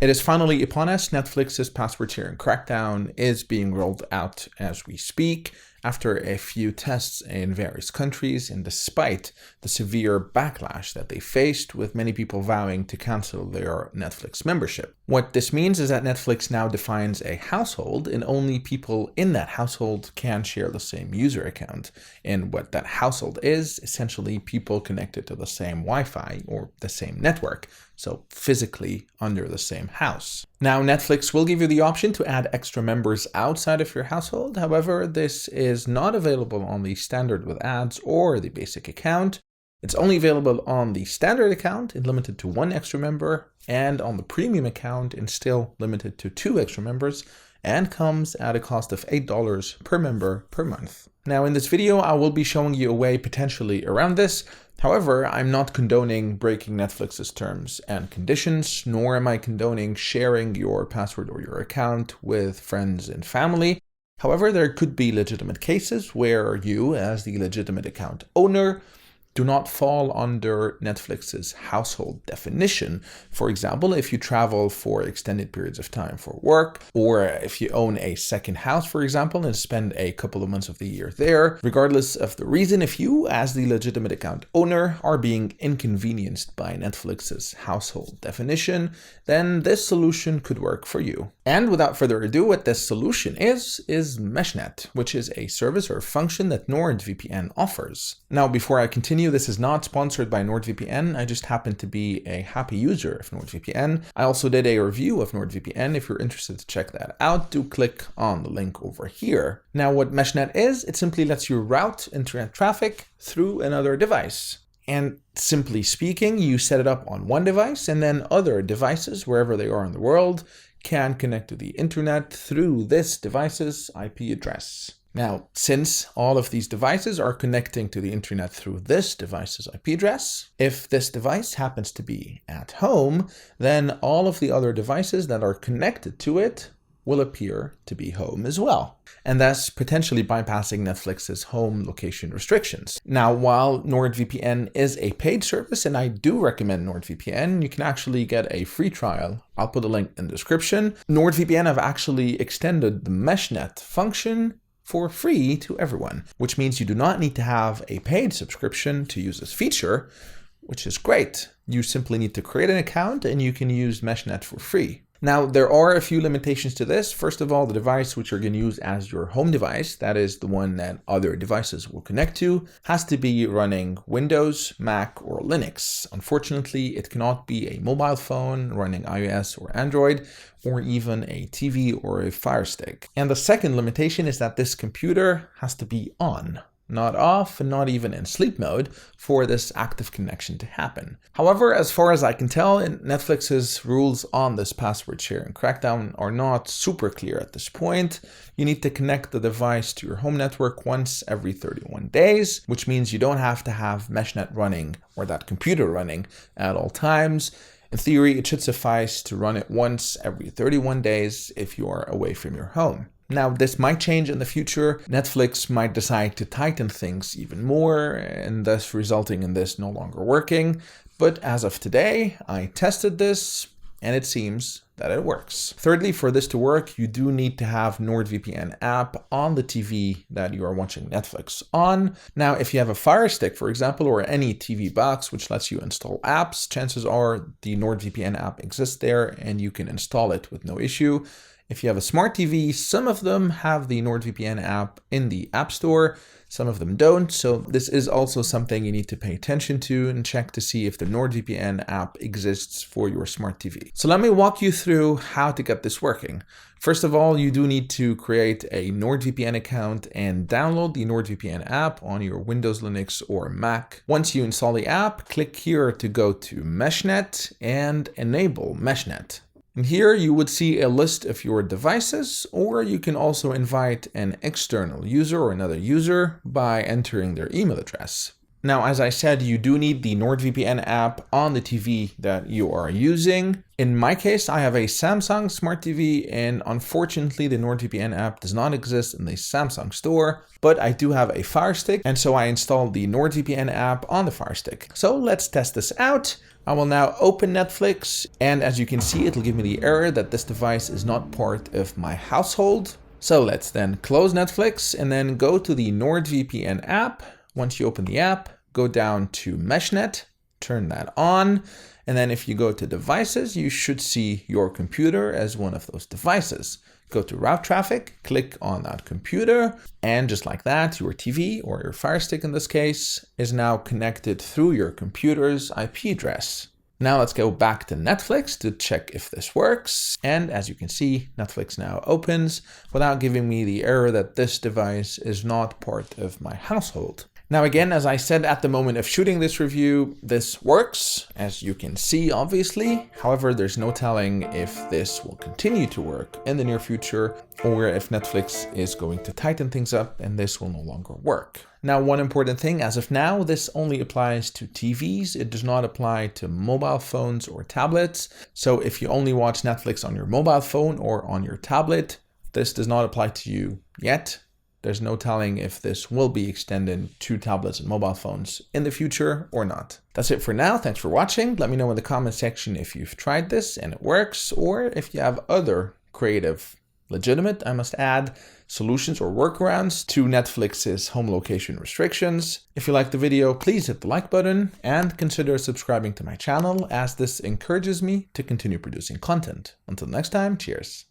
It is finally upon us. Netflix's password sharing crackdown is being rolled out as we speak after a few tests in various countries, and despite the severe backlash that they faced, with many people vowing to cancel their Netflix membership. What this means is that Netflix now defines a household, and only people in that household can share the same user account. And what that household is, essentially people connected to the same Wi-Fi or the same network, so physically under the same house. Now, Netflix will give you the option to add extra members outside of your household. However, this is not available on the standard with ads or the basic account. It's only available on the standard account and limited to 1 extra member, and on the premium account and still limited to 2 extra members, and comes at a cost of $8 per member per month. Now, in this video, I will be showing you a way potentially around this. However, I'm not condoning breaking Netflix's terms and conditions, nor am I condoning sharing your password or your account with friends and family. However, there could be legitimate cases where you, as the legitimate account owner, do not fall under Netflix's household definition. For example, if you travel for extended periods of time for work, or if you own a second house, for example, and spend a couple of months of the year there, regardless of the reason, if you, as the legitimate account owner, are being inconvenienced by Netflix's household definition, then this solution could work for you. And without further ado, what this solution is Meshnet, which is a service or function that NordVPN offers. Now, before I continue, this is not sponsored by NordVPN. I just happen to be a happy user of NordVPN. I also did a review of NordVPN. If you're interested to check that out, do click on the link over here. Now, what Meshnet is, it simply lets you route internet traffic through another device. And simply speaking, you set it up on one device, and then other devices, wherever they are in the world, can connect to the internet through this device's IP address. Now, since all of these devices are connecting to the internet through this device's IP address, if this device happens to be at home, then all of the other devices that are connected to it will appear to be home as well, and thus potentially bypassing Netflix's home location restrictions. Now, while NordVPN is a paid service, and I do recommend NordVPN, you can actually get a free trial. I'll put a link in the description. NordVPN have actually extended the Meshnet function for free to everyone, which means you do not need to have a paid subscription to use this feature, which is great. You simply need to create an account and you can use Meshnet for free. Now, there are a few limitations to this. First of all, the device which you're going to use as your home device, that is the one that other devices will connect to, has to be running Windows, Mac, or Linux. Unfortunately, it cannot be a mobile phone running iOS or Android, or even a TV or a Fire Stick. And the second limitation is that this computer has to be on, not off, and not even in sleep mode for this active connection to happen. However, as far as I can tell, Netflix's rules on this password sharing crackdown are not super clear at this point. You need to connect the device to your home network once every 31 days, which means you don't have to have Meshnet running or that computer running at all times. In theory, it should suffice to run it once every 31 days if you are away from your home. Now, this might change in the future. Netflix might decide to tighten things even more, and thus resulting in this no longer working. But as of today, I tested this, and it seems that it works. Thirdly, for this to work, you do need to have NordVPN app on the TV that you are watching Netflix on. Now, if you have a Fire Stick, for example, or any TV box which lets you install apps, chances are the NordVPN app exists there and you can install it with no issue. If you have a smart TV, some of them have the NordVPN app in the App Store, some of them don't. So this is also something you need to pay attention to and check to see if the NordVPN app exists for your smart TV. So let me walk you through how to get this working. First of all, you do need to create a NordVPN account and download the NordVPN app on your Windows, Linux, or Mac. Once you install the app, click here to go to Meshnet and enable Meshnet. And here you would see a list of your devices, or you can also invite an external user or another user by entering their email address. Now, as I said, you do need the NordVPN app on the TV that you are using. In my case, I have a Samsung Smart TV, and unfortunately, the NordVPN app does not exist in the Samsung store, but I do have a Fire Stick, and so I installed the NordVPN app on the Fire Stick. So let's test this out. I will now open Netflix, and as you can see, it'll give me the error that this device is not part of my household. So let's then close Netflix and then go to the NordVPN app. Once you open the app, go down to Meshnet, turn that on. And then if you go to devices, you should see your computer as one of those devices. Go to route traffic, click on that computer, and just like that, your TV, or your Fire Stick in this case, is now connected through your computer's IP address. Now let's go back to Netflix to check if this works. And as you can see, Netflix now opens without giving me the error that this device is not part of my household. Now again, as I said at the moment of shooting this review, this works, as you can see, obviously. However, there's no telling if this will continue to work in the near future, or if Netflix is going to tighten things up and this will no longer work. Now, one important thing, as of now, this only applies to TVs. It does not apply to mobile phones or tablets. So if you only watch Netflix on your mobile phone or on your tablet, this does not apply to you yet. There's no telling if this will be extended to tablets and mobile phones in the future or not. That's it for now. Thanks for watching. Let me know in the comment section if you've tried this and it works, or if you have other creative, legitimate, I must add, solutions or workarounds to Netflix's home location restrictions. If you liked the video, please hit the like button and consider subscribing to my channel, as this encourages me to continue producing content. Until next time, cheers.